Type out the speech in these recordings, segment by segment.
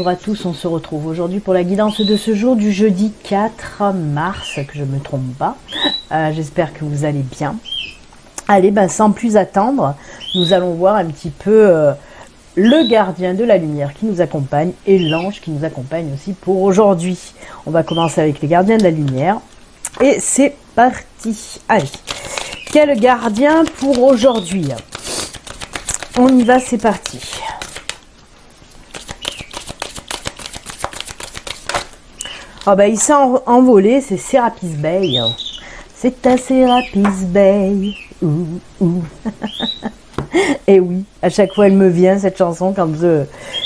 bonjour à tous, on se retrouve aujourd'hui pour la guidance de ce jour du jeudi 4 mars, que je ne me trompe pas. J'espère que vous allez bien. Allez, sans plus attendre, nous allons voir un petit peu le gardien de la lumière qui nous accompagne et l'ange qui nous accompagne aussi pour aujourd'hui. On va commencer avec les gardiens de la lumière et c'est parti. Allez, quel gardien pour aujourd'hui? On y va, c'est parti. Oh il s'est envolé, c'est Serapis Bey. C'est à Serapis Bey. Et oui, à chaque fois elle me vient cette chanson quand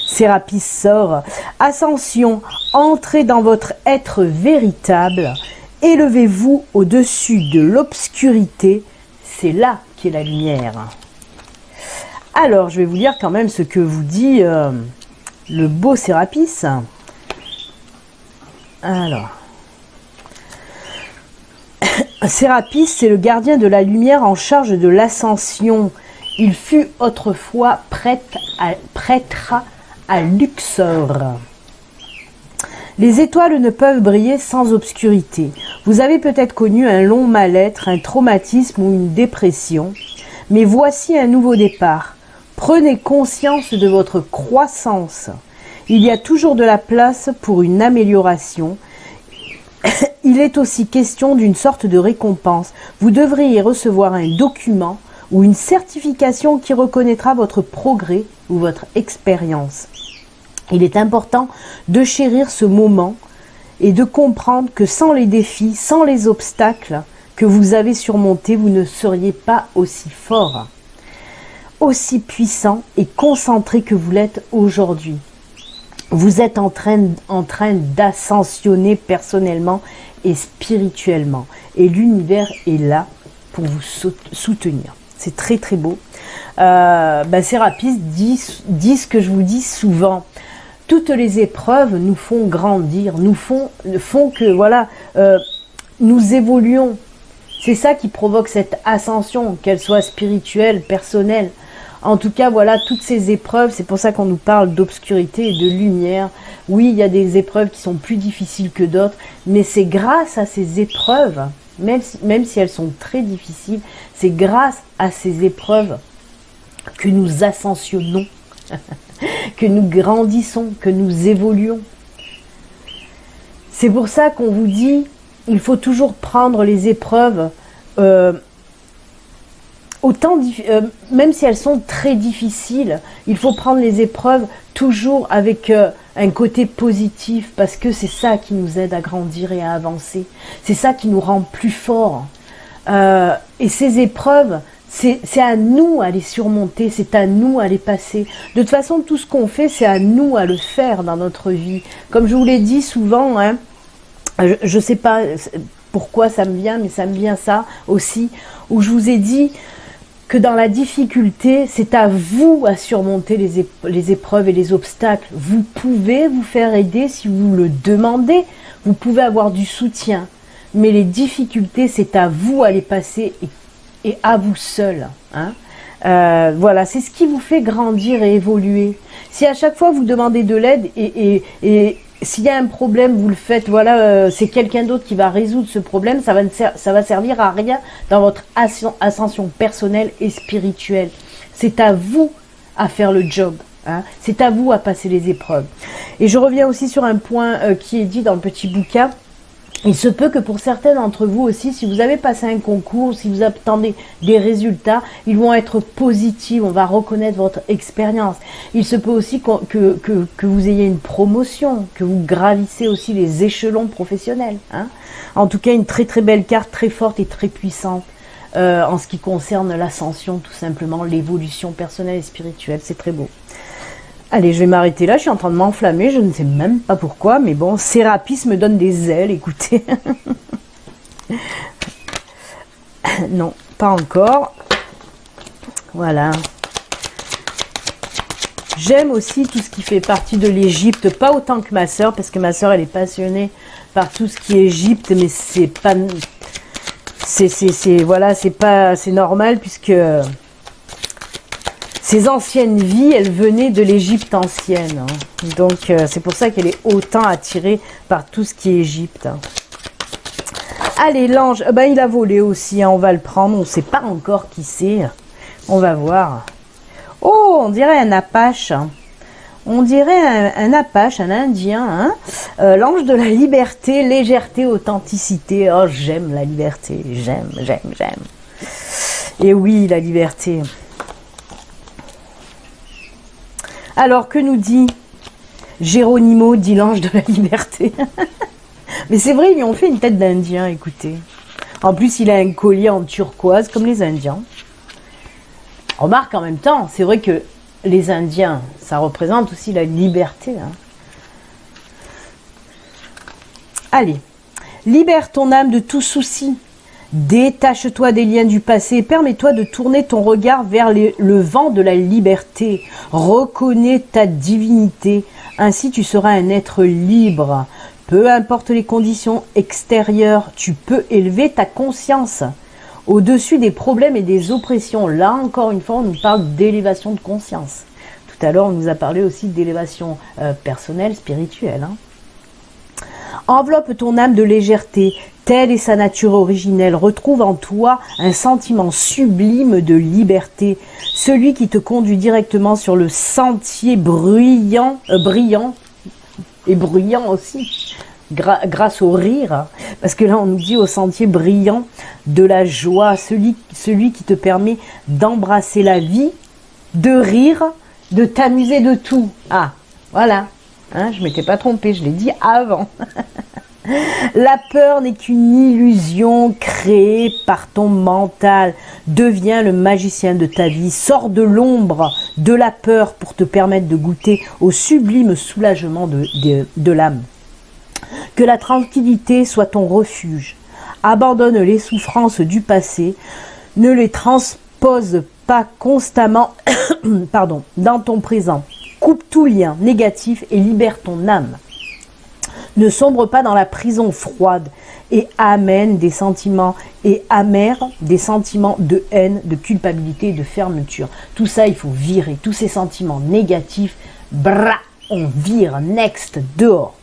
Serapis sort. Ascension, entrez dans votre être véritable. Élevez-vous au-dessus de l'obscurité. C'est là qu'est la lumière. Alors, je vais vous lire quand même ce que vous dit le beau Serapis. Alors, Serapis, c'est le gardien de la lumière en charge de l'ascension. Il fut autrefois prêtre à Luxor. Les étoiles ne peuvent briller sans obscurité. Vous avez peut-être connu un long mal-être, un traumatisme ou une dépression, mais voici un nouveau départ. Prenez conscience de votre croissance. Il y a toujours de la place pour une amélioration. Il est aussi question d'une sorte de récompense. Vous devriez recevoir un document ou une certification qui reconnaîtra votre progrès ou votre expérience. Il est important de chérir ce moment et de comprendre que sans les défis, sans les obstacles que vous avez surmontés, vous ne seriez pas aussi fort, aussi puissant et concentré que vous l'êtes aujourd'hui. Vous êtes en train d'ascensionner personnellement et spirituellement. Et l'univers est là pour vous soutenir. C'est très très beau. Serapis dit ce que je vous dis souvent. Toutes les épreuves nous font grandir, font que voilà, nous évoluons. C'est ça qui provoque cette ascension, qu'elle soit spirituelle, personnelle. En tout cas, voilà, toutes ces épreuves, c'est pour ça qu'on nous parle d'obscurité et de lumière. Oui, il y a des épreuves qui sont plus difficiles que d'autres, mais c'est grâce à ces épreuves, même si elles sont très difficiles, c'est grâce à ces épreuves que nous ascensionnons, que nous grandissons, que nous évoluons. C'est pour ça qu'on vous dit, il faut toujours prendre les épreuves même si elles sont très difficiles, il faut prendre les épreuves toujours avec un côté positif, parce que c'est ça qui nous aide à grandir et à avancer. C'est ça qui nous rend plus forts. Et ces épreuves, c'est à nous à les surmonter, c'est à nous à les passer. De toute façon, tout ce qu'on fait, c'est à nous à le faire dans notre vie. Comme je vous l'ai dit souvent, je ne sais pas pourquoi ça me vient, mais ça me vient ça aussi, où je vous ai dit que dans la difficulté, c'est à vous à surmonter les épreuves et les obstacles. Vous pouvez vous faire aider si vous le demandez, vous pouvez avoir du soutien, mais les difficultés, c'est à vous à les passer et à vous seul. Voilà, c'est ce qui vous fait grandir et évoluer. Si à chaque fois vous demandez de l'aide et s'il y a un problème, vous le faites, voilà, c'est quelqu'un d'autre qui va résoudre ce problème, ça va servir à rien dans votre ascension personnelle et spirituelle. C'est à vous à faire le job, c'est à vous à passer les épreuves. Et je reviens aussi sur un point qui est dit dans le petit bouquin. Il se peut que pour certains d'entre vous aussi, si vous avez passé un concours, si vous attendez des résultats, ils vont être positifs, on va reconnaître votre expérience. Il se peut aussi que vous ayez une promotion, que vous gravissez aussi les échelons professionnels. En tout cas, une très très belle carte, très forte et très puissante en ce qui concerne l'ascension, tout simplement, l'évolution personnelle et spirituelle. C'est très beau. Allez, je vais m'arrêter là, je suis en train de m'enflammer, je ne sais même pas pourquoi, mais bon, Serapis me donne des ailes, écoutez. Non, pas encore. Voilà. J'aime aussi tout ce qui fait partie de l'Égypte, pas autant que ma sœur, parce que ma sœur, elle est passionnée par tout ce qui est Égypte, mais c'est pas... voilà, c'est normal, puisque... Ses anciennes vies, elles venaient de l'Égypte ancienne. Hein. Donc, c'est pour ça qu'elle est autant attirée par tout ce qui est Égypte. Allez, l'ange, ben, il a volé aussi. Hein, on va le prendre. On ne sait pas encore qui c'est. On va voir. Oh, on dirait un Apache. On dirait un Apache, un Indien. Hein. L'ange de la liberté, légèreté, authenticité. Oh, j'aime la liberté. J'aime. Et oui, la liberté. Alors, que nous dit Géronimo, dit l'ange de la liberté? Mais c'est vrai, ils lui ont fait une tête d'Indien, écoutez. En plus, il a un collier en turquoise, comme les Indiens. Remarque en même temps, c'est vrai que les Indiens, ça représente aussi la liberté. Hein. Allez, libère ton âme de tout souci. Détache-toi des liens du passé et permets-toi de tourner ton regard vers le vent de la liberté. Reconnais ta divinité, ainsi tu seras un être libre. Peu importe les conditions extérieures, tu peux élever ta conscience au-dessus des problèmes et des oppressions. Là, encore une fois, on nous parle d'élévation de conscience. Tout à l'heure, on nous a parlé aussi d'élévation personnelle, spirituelle. Hein. Enveloppe ton âme de légèreté. Telle est sa nature originelle. Retrouve en toi un sentiment sublime de liberté. Celui qui te conduit directement sur le sentier brillant et bruyant aussi, grâce au rire. Parce que là, on nous dit au sentier brillant de la joie. Celui qui te permet d'embrasser la vie, de rire, de t'amuser de tout. Ah, voilà. Hein, je ne m'étais pas trompée, je l'ai dit avant. La peur n'est qu'une illusion créée par ton mental. Deviens le magicien de ta vie. Sors de l'ombre de la peur pour te permettre de goûter au sublime soulagement de l'âme. Que la tranquillité soit ton refuge. Abandonne les souffrances du passé. Ne les transpose pas constamment dans ton présent. Coupe tout lien négatif et libère ton âme. Ne sombre pas dans la prison froide et amène des sentiments amers, des sentiments de haine, de culpabilité et de fermeture. Tout ça, il faut virer. Tous ces sentiments négatifs, on vire, next, dehors.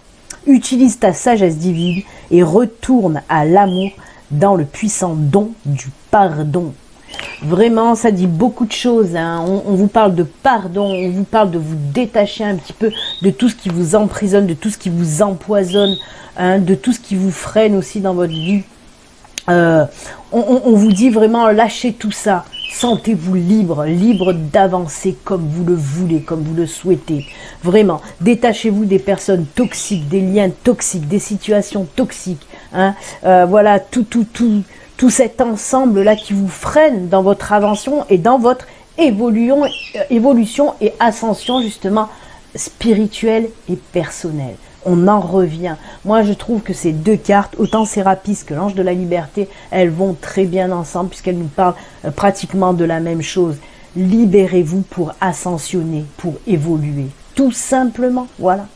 Utilise ta sagesse divine et retourne à l'amour dans le puissant don du pardon. Vraiment, ça dit beaucoup de choses. Hein. On vous parle de pardon, on vous parle de vous détacher un petit peu de tout ce qui vous emprisonne, de tout ce qui vous empoisonne, hein, de tout ce qui vous freine aussi dans votre vie. On vous dit vraiment, lâchez tout ça. Sentez-vous libre, libre d'avancer comme vous le voulez, comme vous le souhaitez. Vraiment, détachez-vous des personnes toxiques, des liens toxiques, des situations toxiques. Hein. Voilà, tout cet ensemble-là qui vous freine dans votre avancement et dans votre évolution et ascension justement spirituelle et personnelle. On en revient. Moi, je trouve que ces deux cartes, autant Sérapis que l'ange de la liberté, elles vont très bien ensemble puisqu'elles nous parlent pratiquement de la même chose. Libérez-vous pour ascensionner, pour évoluer. Tout simplement, voilà.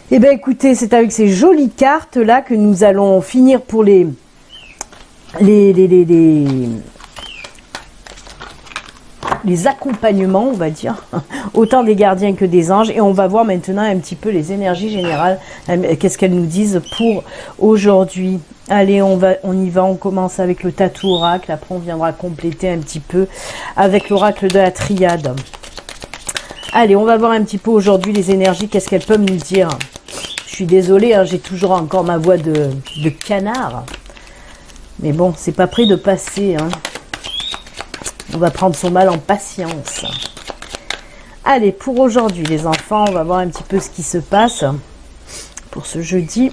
Eh bien, écoutez, c'est avec ces jolies cartes-là que nous allons finir pour les accompagnements, on va dire, autant des gardiens que des anges. Et on va voir maintenant un petit peu les énergies générales, qu'est-ce qu'elles nous disent pour aujourd'hui. Allez, on y va, on commence avec le tatou oracle, après on viendra compléter un petit peu avec l'oracle de la triade. Allez, on va voir un petit peu aujourd'hui les énergies, qu'est-ce qu'elles peuvent nous dire. Je suis désolée, hein, j'ai toujours encore ma voix de canard. Mais bon, c'est pas près de passer. Hein. On va prendre son mal en patience. Allez, pour aujourd'hui, les enfants, on va voir un petit peu ce qui se passe pour ce jeudi.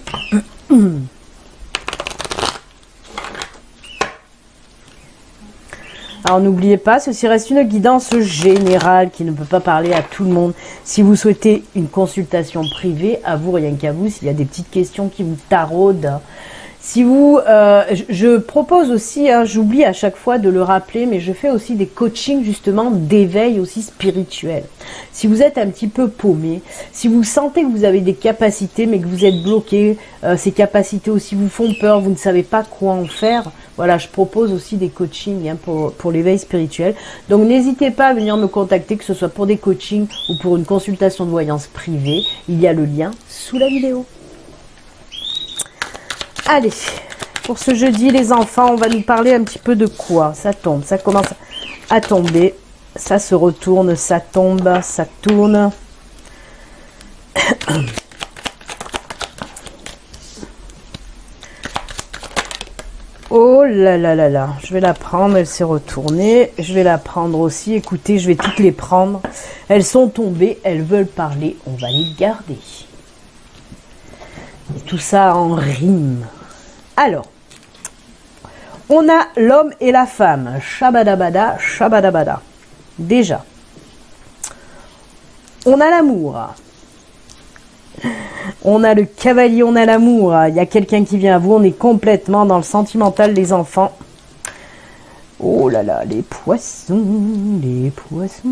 Alors, n'oubliez pas, ceci reste une guidance générale qui ne peut pas parler à tout le monde. Si vous souhaitez une consultation privée, à vous, rien qu'à vous, s'il y a des petites questions qui vous taraudent. Si vous, je propose aussi, hein, j'oublie à chaque fois de le rappeler, mais je fais aussi des coachings justement d'éveil aussi spirituel. Si vous êtes un petit peu paumé, si vous sentez que vous avez des capacités mais que vous êtes bloqué, ces capacités aussi vous font peur, vous ne savez pas quoi en faire, voilà, je propose aussi des coachings hein, pour l'éveil spirituel. Donc n'hésitez pas à venir me contacter, que ce soit pour des coachings ou pour une consultation de voyance privée. Il y a le lien sous la vidéo. Allez, pour ce jeudi, les enfants, on va nous parler un petit peu de quoi? Ça tombe, ça commence à tomber, ça se retourne, ça tombe, ça tourne. Oh là là là là, je vais la prendre, elle s'est retournée. Je vais la prendre aussi, écoutez, je vais toutes les prendre. Elles sont tombées, elles veulent parler, on va les garder. Et tout ça en rime. Alors, on a l'homme et la femme. Shabadabada, shabadabada. Déjà. On a l'amour. On a le cavalier, on a l'amour. Il y a quelqu'un qui vient à vous. On est complètement dans le sentimental, les enfants. Oh là là, les poissons, les poissons.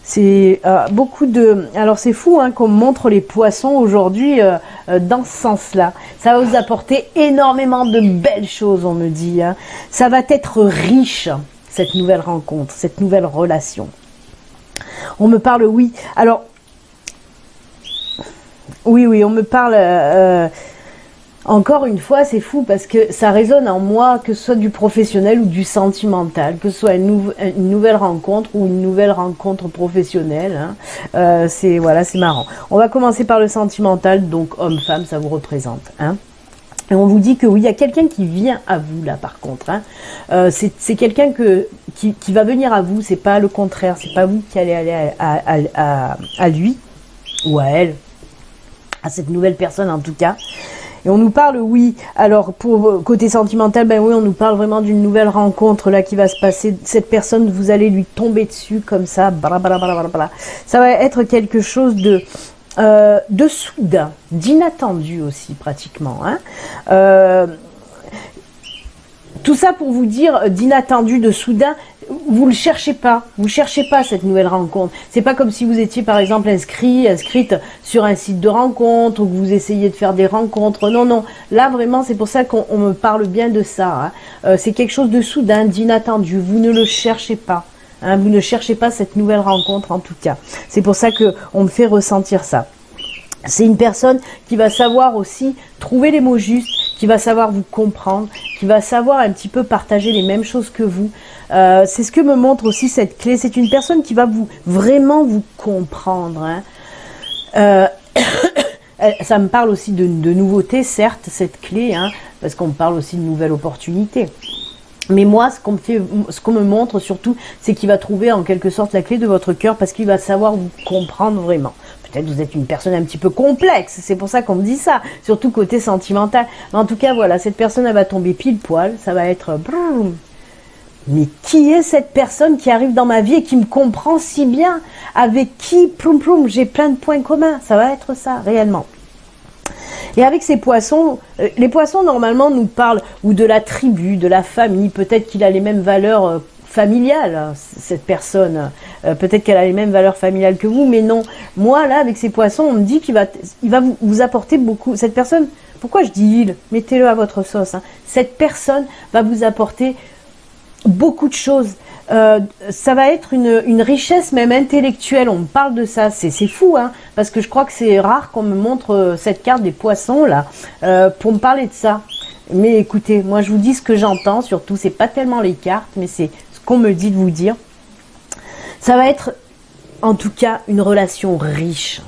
C'est beaucoup de... Alors c'est fou hein, qu'on montre les poissons aujourd'hui dans ce sens-là. Ça va vous apporter énormément de belles choses, on me dit. Hein. Ça va être riche, cette nouvelle rencontre, cette nouvelle relation. On me parle, oui. Alors, oui, on me parle... Encore une fois, c'est fou parce que ça résonne en moi, que ce soit du professionnel ou du sentimental, que ce soit une nouvelle rencontre ou une nouvelle rencontre professionnelle. Hein. C'est marrant. On va commencer par le sentimental, donc homme-femme, ça vous représente. Hein. Et on vous dit que oui, il y a quelqu'un qui vient à vous là par contre. Hein. C'est quelqu'un qui va venir à vous, c'est pas le contraire, c'est pas vous qui allez aller à lui ou à elle, à cette nouvelle personne en tout cas. Et on nous parle, oui, alors pour côté sentimental, ben oui, on nous parle vraiment d'une nouvelle rencontre là qui va se passer. Cette personne, vous allez lui tomber dessus comme ça, blablabla. Ça va être quelque chose de soudain, d'inattendu aussi pratiquement. Hein. Tout ça pour vous dire d'inattendu, de soudain. Vous le cherchez pas, vous cherchez pas cette nouvelle rencontre. C'est pas comme si vous étiez par exemple inscrite sur un site de rencontre ou que vous essayez de faire des rencontres. Non, là vraiment c'est pour ça qu'on me parle bien de ça. Hein. C'est quelque chose de soudain, d'inattendu. Vous ne le cherchez pas. Hein. Vous ne cherchez pas cette nouvelle rencontre en tout cas. C'est pour ça que on me fait ressentir ça. C'est une personne qui va savoir aussi trouver les mots justes, qui va savoir vous comprendre, qui va savoir un petit peu partager les mêmes choses que vous. C'est ce que me montre aussi cette clé. C'est une personne qui va vraiment vous comprendre. Hein. Ça me parle aussi de nouveautés, certes, cette clé, hein, parce qu'on me parle aussi de nouvelles opportunités. Mais moi, ce qu'on me montre surtout, c'est qu'il va trouver en quelque sorte la clé de votre cœur parce qu'il va savoir vous comprendre vraiment. Peut-être vous êtes une personne un petit peu complexe, c'est pour ça qu'on me dit ça, surtout côté sentimental. Mais en tout cas, voilà, cette personne, elle va tomber pile poil, ça va être... Mais qui est cette personne qui arrive dans ma vie et qui me comprend si bien? Avec qui, j'ai plein de points communs. Ça va être ça, réellement. Et avec ces poissons, les poissons normalement nous parlent ou de la tribu, de la famille, peut-être qu'il a les mêmes valeurs familiales, cette personne, peut-être qu'elle a les mêmes valeurs familiales que vous, mais non. Moi là, avec ces poissons, on me dit qu'il va vous apporter beaucoup, cette personne, pourquoi je dis il? Mettez-le à votre sauce, hein. Cette personne va vous apporter beaucoup de choses. Ça va être une richesse même intellectuelle, on me parle de ça, c'est fou, hein, parce que je crois que c'est rare qu'on me montre cette carte des poissons là, pour me parler de ça. Mais écoutez, moi je vous dis ce que j'entends, surtout c'est pas tellement les cartes, mais c'est ce qu'on me dit de vous dire. Ça va être en tout cas une relation riche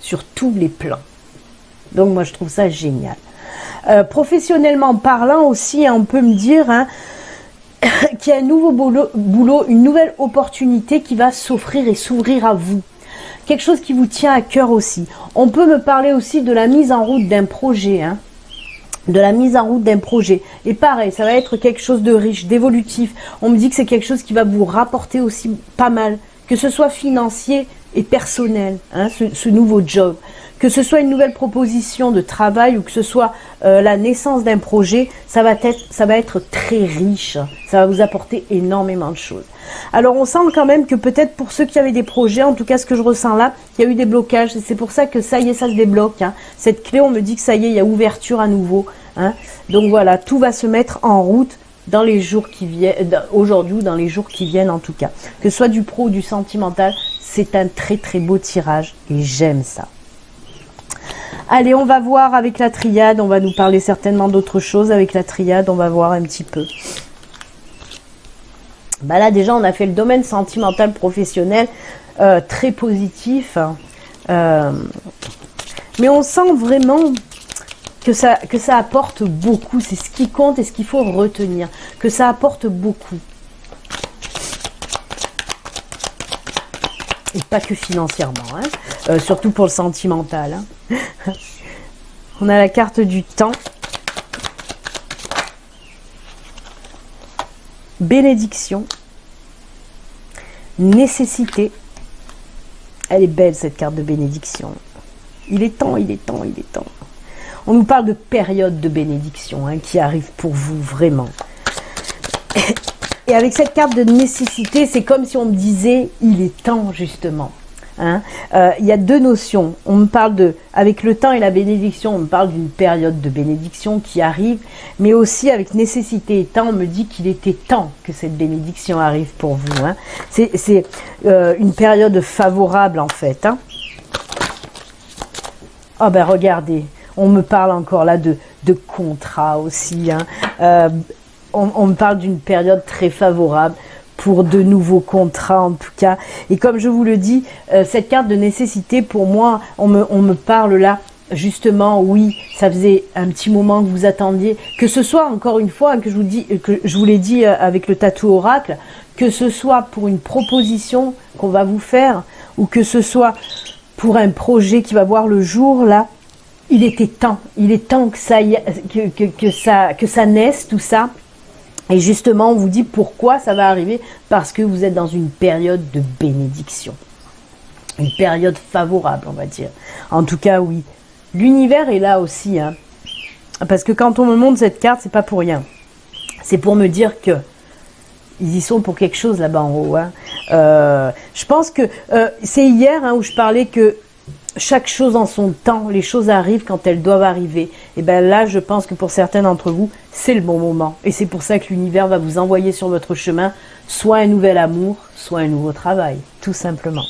sur tous les plans. Donc moi je trouve ça génial. Professionnellement parlant aussi, on peut me dire... Hein, qu'il y a un nouveau boulot, une nouvelle opportunité qui va s'offrir et s'ouvrir à vous. Quelque chose qui vous tient à cœur aussi. On peut me parler aussi de la mise en route d'un projet. Hein, de la mise en route d'un projet. Et pareil, ça va être quelque chose de riche, d'évolutif. On me dit que c'est quelque chose qui va vous rapporter aussi pas mal. Que ce soit financier et personnel, hein, ce nouveau job. que ce soit une nouvelle proposition de travail ou que ce soit la naissance d'un projet, ça va être très riche, ça va vous apporter énormément de choses. Alors on sent quand même que peut-être pour ceux qui avaient des projets, en tout cas ce que je ressens là, il y a eu des blocages, et c'est pour ça que ça y est, ça se débloque, hein. Cette clé, on me dit que ça y est, il y a ouverture à nouveau, hein. Donc voilà, tout va se mettre en route dans les jours qui viennent, aujourd'hui ou dans les jours qui viennent en tout cas. Que ce soit du pro ou du sentimental, c'est un très très beau tirage et j'aime ça. Allez, on va voir avec la triade, on va nous parler certainement d'autres choses avec la triade, on va voir un petit peu. Bah là déjà on a fait le domaine sentimental professionnel, très positif, mais on sent vraiment que ça apporte beaucoup, c'est ce qui compte et ce qu'il faut retenir, que ça apporte beaucoup. Et pas que financièrement, hein. Surtout pour le sentimental. Hein. On a la carte du temps. Bénédiction. Nécessité. Elle est belle cette carte de bénédiction. Il est temps, il est temps, il est temps. On nous parle de période de bénédiction, hein, qui arrive pour vous vraiment. Et avec cette carte de nécessité, c'est comme si on me disait, il est temps justement. Hein. Il y a deux notions. On me parle de, avec le temps et la bénédiction, on me parle d'une période de bénédiction qui arrive, mais aussi avec nécessité et temps, on me dit qu'il était temps que cette bénédiction arrive pour vous. Hein. C'est une période favorable en fait. Hein. Oh ben regardez. On me parle encore là de contrat aussi. Hein. On me parle d'une période très favorable pour de nouveaux contrats en tout cas. Et comme je vous le dis, cette carte de nécessité, pour moi, on me parle là, justement, oui, ça faisait un petit moment que vous attendiez. Que ce soit, encore une fois, que je vous l'ai dit avec le tatou oracle, que ce soit pour une proposition qu'on va vous faire, ou que ce soit pour un projet qui va voir le jour là, il était temps que ça naisse, tout ça. Et justement, on vous dit pourquoi ça va arriver, parce que vous êtes dans une période de bénédiction. Une période favorable, on va dire. En tout cas, oui. L'univers est là aussi, hein. Parce que quand on me montre cette carte, c'est pas pour rien. C'est pour me dire que ils y sont pour quelque chose là-bas en haut, hein. Je pense que c'est hier, hein, où je parlais que chaque chose en son temps, les choses arrivent quand elles doivent arriver. Et bien là, je pense que pour certains d'entre vous, c'est le bon moment. Et c'est pour ça que l'univers va vous envoyer sur votre chemin soit un nouvel amour, soit un nouveau travail, tout simplement.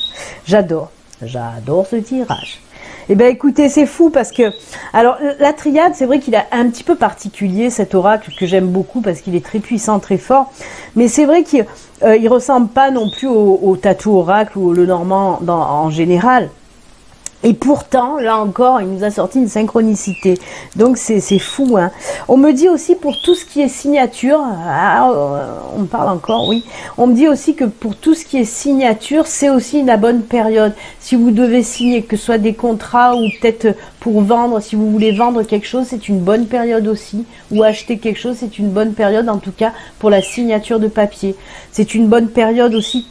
J'adore ce tirage. Et bien écoutez, c'est fou parce que, alors la triade, c'est vrai qu'il est un petit peu particulier, cet oracle que j'aime beaucoup parce qu'il est très puissant, très fort. Mais c'est vrai qu'il ne ressemble pas non plus au tatou oracle ou au Lenormand en général. Et pourtant, là encore, il nous a sorti une synchronicité. Donc c'est fou, hein. On me dit aussi pour tout ce qui est signature, on me parle encore, oui. On me dit aussi que pour tout ce qui est signature, c'est aussi la bonne période. Si vous devez signer, que ce soit des contrats ou peut-être pour vendre, si vous voulez vendre quelque chose, c'est une bonne période aussi. Ou acheter quelque chose, c'est une bonne période, en tout cas pour la signature de papier. C'est une bonne période aussi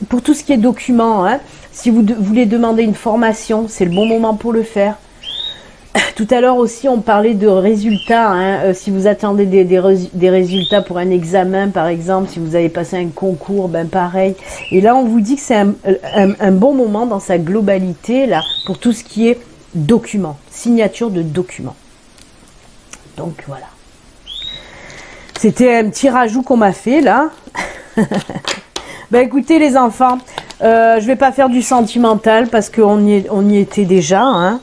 pour tout ce qui est documents, hein. Si vous voulez demander une formation, c'est le bon moment pour le faire. Tout à l'heure aussi, on parlait de résultats. Hein. Si vous attendez des résultats pour un examen, par exemple, si vous avez passé un concours, ben pareil. Et là, on vous dit que c'est un bon moment dans sa globalité, là, pour tout ce qui est documents, signature de documents. Donc, voilà. C'était un petit rajout qu'on m'a fait, là. Ben écoutez les enfants, je vais pas faire du sentimental parce qu'on y était déjà, hein.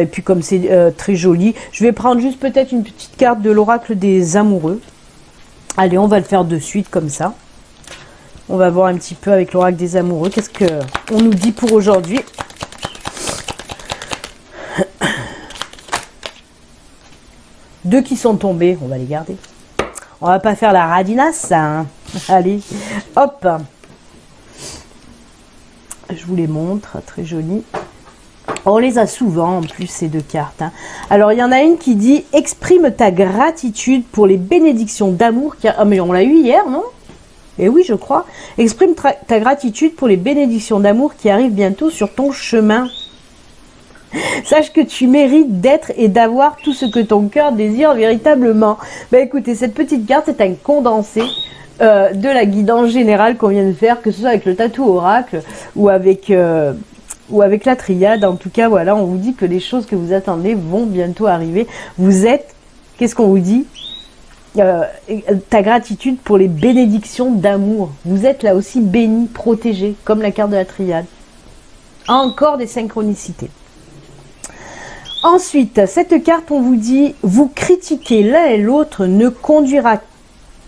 Et puis comme c'est très joli, je vais prendre juste peut-être une petite carte de l'oracle des amoureux. Allez, on va le faire de suite comme ça. On va voir un petit peu avec l'oracle des amoureux, qu'est-ce qu'on nous dit pour aujourd'hui. Deux qui sont tombés, on va les garder. On va pas faire la radinasse, ça, hein. Allez, hop. Je vous les montre, très joli. On les a souvent, en plus, ces deux cartes. Hein. Alors, il y en a une qui dit « Exprime ta gratitude pour les bénédictions d'amour. » Ah, mais on l'a eu hier, non? Eh oui, je crois. « Exprime ta gratitude pour les bénédictions d'amour qui arrivent bientôt sur ton chemin. » Sache que tu mérites d'être et d'avoir tout ce que ton cœur désire véritablement. Ben écoutez, cette petite carte est un condensé de la guidance générale qu'on vient de faire, que ce soit avec le tatou oracle ou avec la triade. En tout cas, voilà, on vous dit que les choses que vous attendez vont bientôt arriver. Vous êtes, qu'est-ce qu'on vous dit? Ta gratitude pour les bénédictions d'amour. Vous êtes là aussi béni, protégé, comme la carte de la triade. Encore des synchronicités. Ensuite, cette carte, on vous dit, vous critiquer l'un et l'autre ne conduira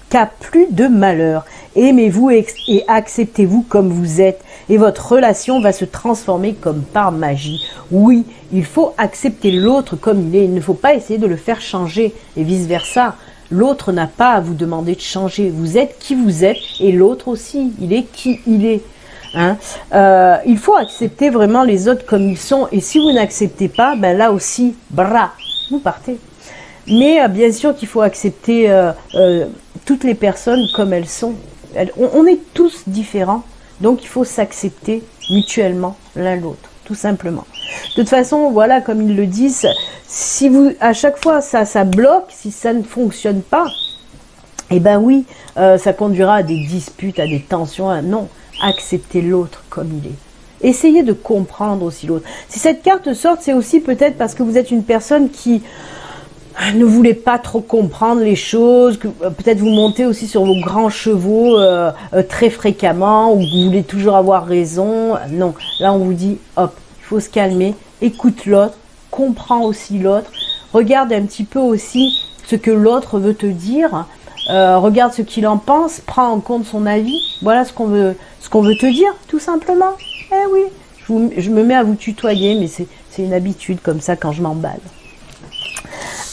qu'à plus de malheur. Aimez-vous et acceptez-vous comme vous êtes. Et votre relation va se transformer comme par magie. Oui, il faut accepter l'autre comme il est. Il ne faut pas essayer de le faire changer et vice-versa. L'autre n'a pas à vous demander de changer. Vous êtes qui vous êtes et l'autre aussi. Il est qui il est. Hein, il faut accepter vraiment les autres comme ils sont. Et si vous n'acceptez pas, ben là aussi, bra, vous partez. Mais bien sûr qu'il faut accepter toutes les personnes comme elles sont. On est tous différents. Donc il faut s'accepter mutuellement l'un l'autre, tout simplement. De toute façon, voilà, comme ils le disent, si vous, à chaque fois ça bloque, si ça ne fonctionne pas, eh ben oui, ça conduira à des disputes, à des tensions. Non, acceptez l'autre comme il est. Essayez de comprendre aussi l'autre. Si cette carte sort, c'est aussi peut-être parce que vous êtes une personne qui ne voulez pas trop comprendre les choses, que peut-être vous montez aussi sur vos grands chevaux très fréquemment, ou vous voulez toujours avoir raison. Non, là on vous dit, hop, il faut se calmer, écoute l'autre, comprends aussi l'autre, regarde un petit peu aussi ce que l'autre veut te dire, regarde ce qu'il en pense, prends en compte son avis, voilà ce qu'on veut te dire, tout simplement. Eh oui, je me mets à vous tutoyer, mais c'est une habitude comme ça quand je m'emballe.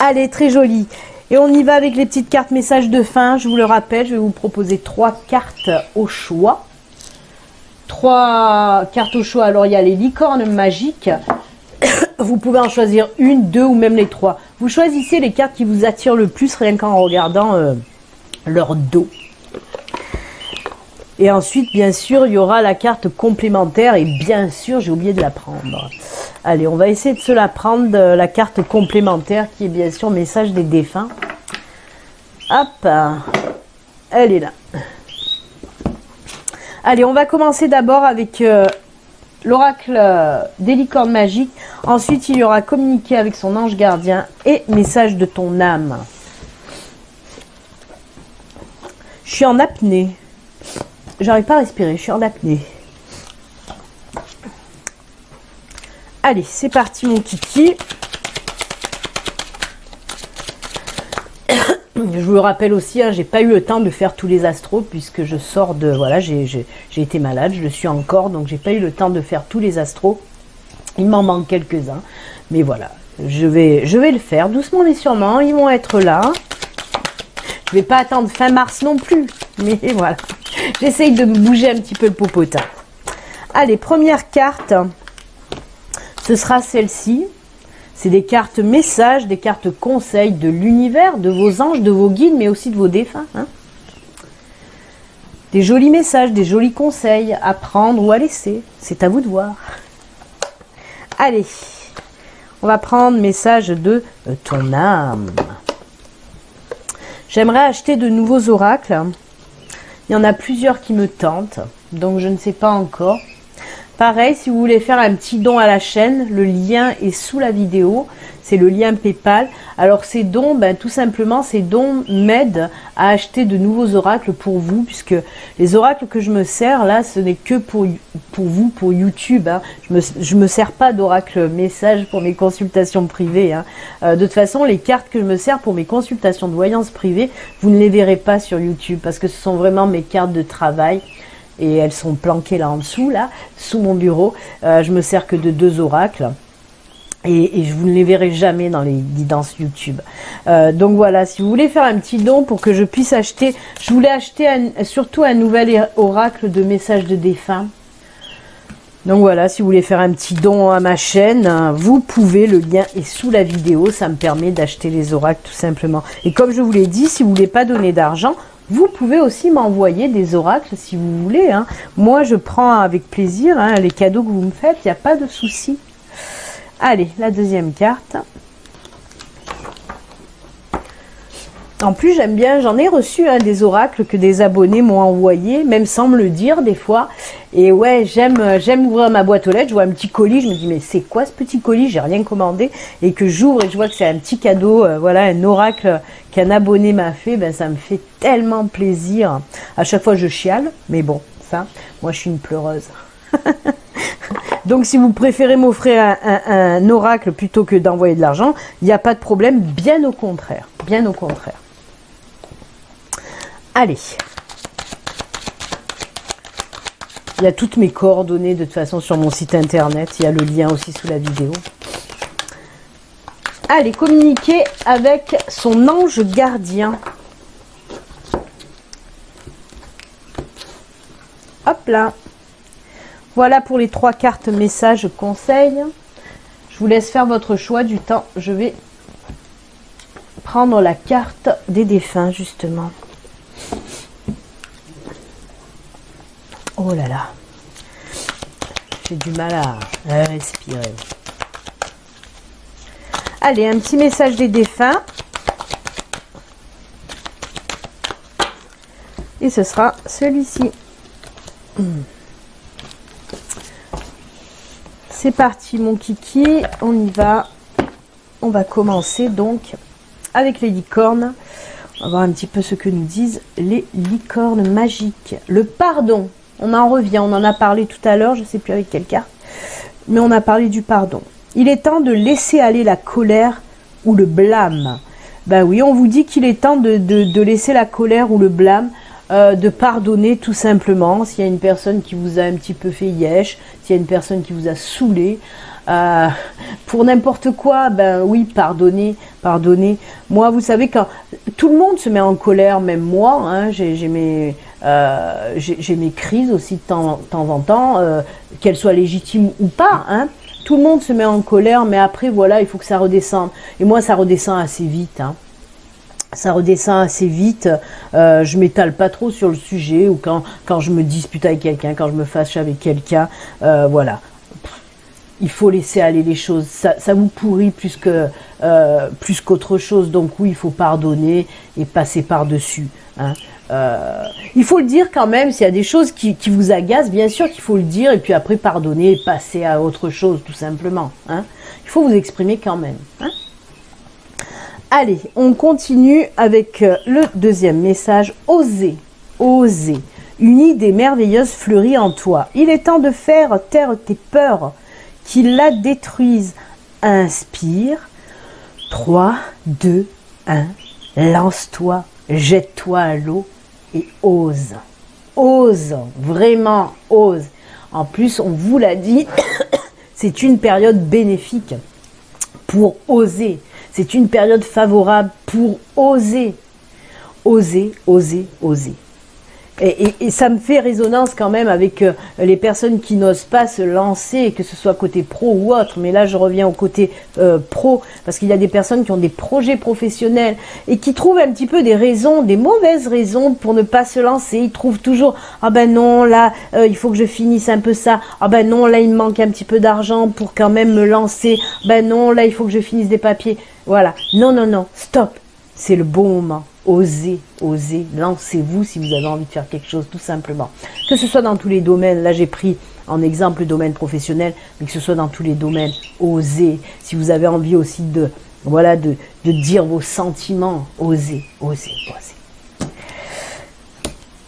Allez, très joli. Et on y va avec les petites cartes messages de fin. Je vous le rappelle, je vais vous proposer 3 cartes au choix. 3 cartes au choix. Alors, il y a les licornes magiques. Vous pouvez en choisir une, 2 ou même les 3. Vous choisissez les cartes qui vous attirent le plus, rien qu'en regardant leur dos. Et ensuite, bien sûr, il y aura la carte complémentaire. Et bien sûr, j'ai oublié de la prendre. Allez, on va essayer de se la prendre, la carte complémentaire, qui est bien sûr message des défunts. Hop, elle est là. Allez, on va commencer d'abord avec l'oracle des licornes magiques. Ensuite, il y aura communiquer avec son ange gardien et message de ton âme. Je suis en apnée. J'arrive pas à respirer, je suis en apnée. Allez, c'est parti mon kiki. Je vous le rappelle aussi, hein, j'ai pas eu le temps de faire tous les astros puisque je sors de... Voilà, j'ai été malade, je le suis encore, donc j'ai pas eu le temps de faire tous les astros. Il m'en manque quelques-uns, mais voilà, je vais le faire doucement mais sûrement, ils vont être là. Je vais pas attendre fin mars non plus, mais voilà. J'essaye de me bouger un petit peu le popotin. Allez, première carte, ce sera celle-ci. C'est des cartes messages, des cartes conseils de l'univers, de vos anges, de vos guides, mais aussi de vos défunts. Hein. Des jolis messages, des jolis conseils à prendre ou à laisser. C'est à vous de voir. Allez, on va prendre message de ton âme. J'aimerais acheter de nouveaux oracles. Il y en a plusieurs qui me tentent, donc je ne sais pas encore. Pareil, si vous voulez faire un petit don à la chaîne, le lien est sous la vidéo. C'est le lien PayPal. Alors ces dons, ben, tout simplement, ces dons m'aident à acheter de nouveaux oracles pour vous, puisque les oracles que je me sers, là, ce n'est que pour vous, pour YouTube. Hein. Je me sers pas d'oracle message pour mes consultations privées. Hein. De toute façon, les cartes que je me sers pour mes consultations de voyance privée, vous ne les verrez pas sur YouTube, parce que ce sont vraiment mes cartes de travail. Et elles sont planquées là en dessous, là, sous mon bureau. Je me sers que de 2 oracles. Et je vous ne les verrai jamais dans les guidances YouTube. Donc voilà, si vous voulez faire un petit don pour que je puisse acheter... Je voulais acheter surtout un nouvel oracle de messages de défunts. Donc voilà, si vous voulez faire un petit don à ma chaîne, vous pouvez, le lien est sous la vidéo. Ça me permet d'acheter les oracles tout simplement. Et comme je vous l'ai dit, si vous ne voulez pas donner d'argent... Vous pouvez aussi m'envoyer des oracles si vous voulez. Hein. Moi, je prends avec plaisir hein, les cadeaux que vous me faites. Il n'y a pas de souci. Allez, la deuxième carte. En plus, j'aime bien, j'en ai reçu des oracles que des abonnés m'ont envoyé, même sans me le dire des fois. Et ouais, j'aime ouvrir ma boîte aux lettres, je vois un petit colis, je me dis mais c'est quoi ce petit colis, j'ai rien commandé. Et que j'ouvre et je vois que c'est un petit cadeau, voilà, un oracle qu'un abonné m'a fait, ben ça me fait tellement plaisir. À chaque fois je chiale, mais bon, ça, moi je suis une pleureuse. Donc si vous préférez m'offrir un oracle plutôt que d'envoyer de l'argent, il n'y a pas de problème, bien au contraire, bien au contraire. Allez, il y a toutes mes coordonnées de toute façon sur mon site internet, il y a le lien aussi sous la vidéo. Allez, communiquer avec son ange gardien. Hop là. Voilà pour les 3 cartes messages conseils. Je vous laisse faire votre choix du temps. Je vais prendre la carte des défunts justement. Oh là là. J'ai du mal à respirer. Allez, un petit message des défunts. Et ce sera celui-ci. C'est parti mon kiki, on y va. On va commencer donc avec les licornes. On va voir un petit peu ce que nous disent les licornes magiques. Le pardon, on en revient, on en a parlé tout à l'heure, je ne sais plus avec quelle carte, mais on a parlé du pardon. Il est temps de laisser aller la colère ou le blâme. Ben oui, on vous dit qu'il est temps de laisser la colère ou le blâme, de pardonner tout simplement. S'il y a une personne qui vous a un petit peu fait yesh, s'il y a une personne qui vous a saoulé, pour n'importe quoi, ben oui, pardonnez. Moi, vous savez, quand tout le monde se met en colère, même moi, hein, j'ai mes crises aussi de temps en temps, qu'elles soient légitimes ou pas, hein. Tout le monde se met en colère, mais après, voilà, il faut que ça redescende. Et moi, ça redescend assez vite, hein. Ça redescend assez vite, je m'étale pas trop sur le sujet, ou quand je me dispute avec quelqu'un, quand je me fâche avec quelqu'un, voilà. Il faut laisser aller les choses, ça vous pourrit plus qu'autre chose, donc oui, il faut pardonner et passer par-dessus, hein. Il faut le dire quand même, s'il y a des choses qui vous agacent, bien sûr qu'il faut le dire, et puis après pardonner et passer à autre chose, tout simplement, hein. Il faut vous exprimer quand même, hein. Allez, on continue avec le deuxième message. Oser, oser. Une idée merveilleuse fleurit en toi. Il est temps de faire taire tes peurs, qui la détruisent. Inspire. 3, 2, 1. Lance-toi, jette-toi à l'eau et ose. Ose, vraiment ose. En plus, on vous l'a dit, c'est une période bénéfique pour oser. C'est une période favorable pour oser. Oser, oser, oser. Et ça me fait résonance quand même avec les personnes qui n'osent pas se lancer, que ce soit côté pro ou autre. Mais là, je reviens au côté pro, parce qu'il y a des personnes qui ont des projets professionnels et qui trouvent un petit peu des raisons, des mauvaises raisons pour ne pas se lancer. Ils trouvent toujours, ah ben non, là, il faut que je finisse un peu ça. Ah ben non, là, il me manque un petit peu d'argent pour quand même me lancer. Ben non, là, il faut que je finisse des papiers. Voilà. Non, non, non, stop. C'est le bon moment. Osez, osez, lancez-vous si vous avez envie de faire quelque chose, tout simplement. Que ce soit dans tous les domaines, là j'ai pris en exemple le domaine professionnel, mais que ce soit dans tous les domaines, osez. Si vous avez envie aussi de dire vos sentiments, osez, osez, osez.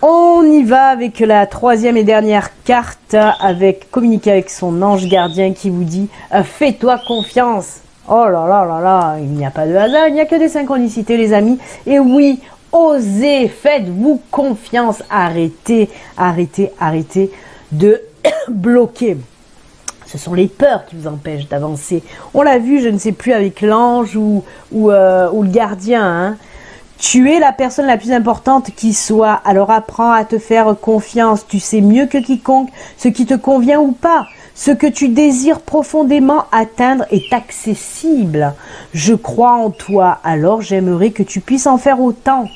On y va avec la troisième et dernière carte, avec communiquer avec son ange gardien qui vous dit « Fais-toi confiance ». Oh là là là là, il n'y a pas de hasard, il n'y a que des synchronicités les amis. Et oui, osez, faites-vous confiance, arrêtez de bloquer. Ce sont les peurs qui vous empêchent d'avancer. On l'a vu, je ne sais plus avec l'ange ou le gardien, hein. Tu es la personne la plus importante qui soit, alors apprends à te faire confiance. Tu sais mieux que quiconque ce qui te convient ou pas. Ce que tu désires profondément atteindre est accessible. Je crois en toi, alors j'aimerais que tu puisses en faire autant.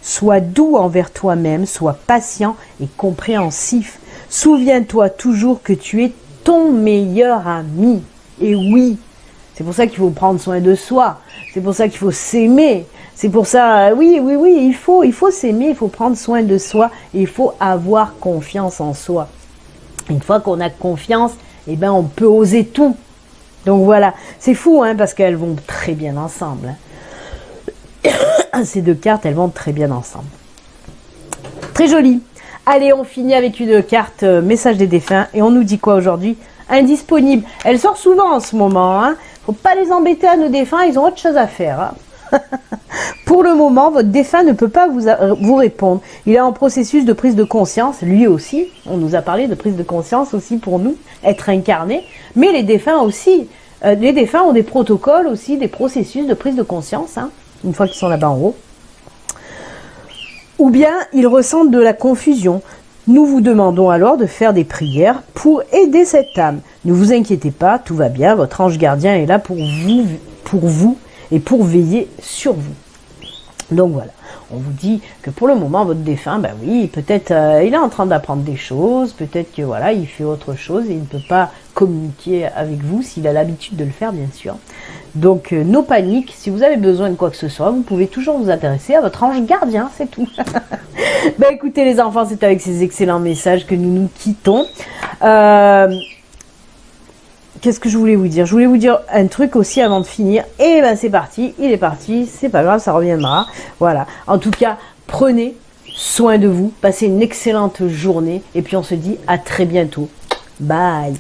Sois doux envers toi-même, sois patient et compréhensif. Souviens-toi toujours que tu es ton meilleur ami. Et oui, C'est pour ça qu'il faut prendre soin de soi. C'est pour ça qu'il faut s'aimer. C'est pour ça, oui, il faut s'aimer, il faut prendre soin de soi, et il faut avoir confiance en soi. Une fois qu'on a confiance, eh ben on peut oser tout. Donc voilà, c'est fou, hein, parce qu'elles vont très bien ensemble. Hein. Ces deux cartes, elles vont très bien ensemble. Très joli. Allez, on finit avec une carte message des défunts, et on nous dit quoi aujourd'hui? Indisponible. Elle sort souvent en ce moment, hein. Faut pas les embêter à nos défunts, ils ont autre chose à faire, hein. Pour le moment, votre défunt ne peut pas vous répondre. Il est en processus de prise de conscience, lui aussi. On nous a parlé de prise de conscience aussi pour nous, être incarné. Mais les défunts aussi. Les défunts ont des protocoles aussi, des processus de prise de conscience, hein, une fois qu'ils sont là-bas en haut. Ou bien ils ressentent de la confusion. Nous vous demandons alors de faire des prières pour aider cette âme. Ne vous inquiétez pas, tout va bien. Votre ange gardien est là pour vous et pour veiller sur vous. Donc voilà, on vous dit que pour le moment, votre défunt, ben oui, peut-être il est en train d'apprendre des choses, peut-être que voilà, il fait autre chose et il ne peut pas communiquer avec vous s'il a l'habitude de le faire, bien sûr. Donc, no panique, si vous avez besoin de quoi que ce soit, vous pouvez toujours vous intéresser à votre ange gardien, c'est tout. Ben écoutez les enfants, c'est avec ces excellents messages que nous nous quittons. Qu'est-ce que je voulais vous dire? Je voulais vous dire un truc aussi avant de finir. Et ben c'est parti, il est parti, c'est pas grave, ça reviendra. Voilà. En tout cas, prenez soin de vous, passez une excellente journée et puis on se dit à très bientôt. Bye.